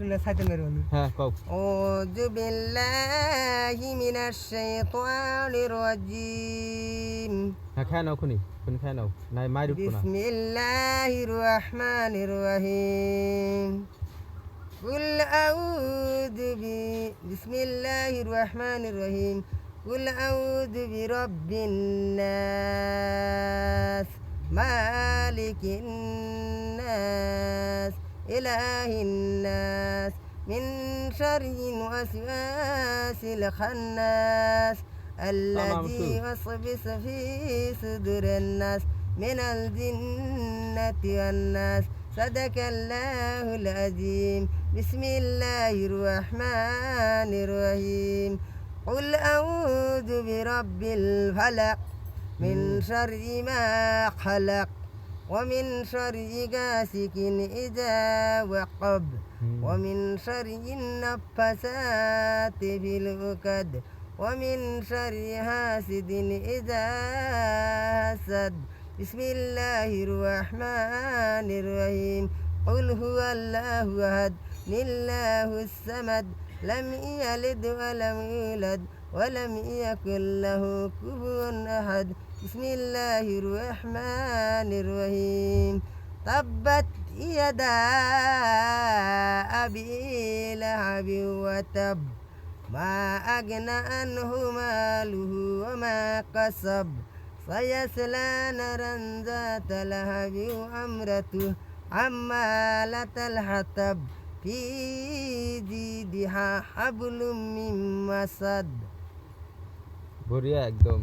শুনে সাইতে মেরো হ্যাঁ কও আউযু বিল্লাহি মিনাশ শাইতানির রাজিম হ্যাঁ খায় নাও খুনি খায় নাও নাই মাইর উঠবো না বিসমিল্লাহির রহমানির রহিম কুল আউযু বিসমিল্লাহির রহমানির রহিম কুল আউযু বিরাব্বিন নাস মালিকিন নাস ইলাহিন নাস মিন শাররিল ওয়াসওয়াসিল খান্নাস الذي يوسوس في صدور الناس من الجنة والناس صدق الله العظيم بسم الله الرحمن الرحيم قل أعوذ برب الفلق من شر ما خلق ومن شر غاسق إذا وقب ومن شر النفاثات في العقد ومن شر حاسد إذا حسد بسم الله الرحمن الرحيم قل هو الله أحد الله الصمد لم يلد ولم يولد ولم يكن له كفوا أحد بسم الله الرحمن الرحيم تبت يدا أبي لهب وتب ما أغنى عنه ماله وما كسب سيصلى نارا ذات لهب وامرأته حمالة الحطب في جيدها حبل من مسد বড়িয়া একদম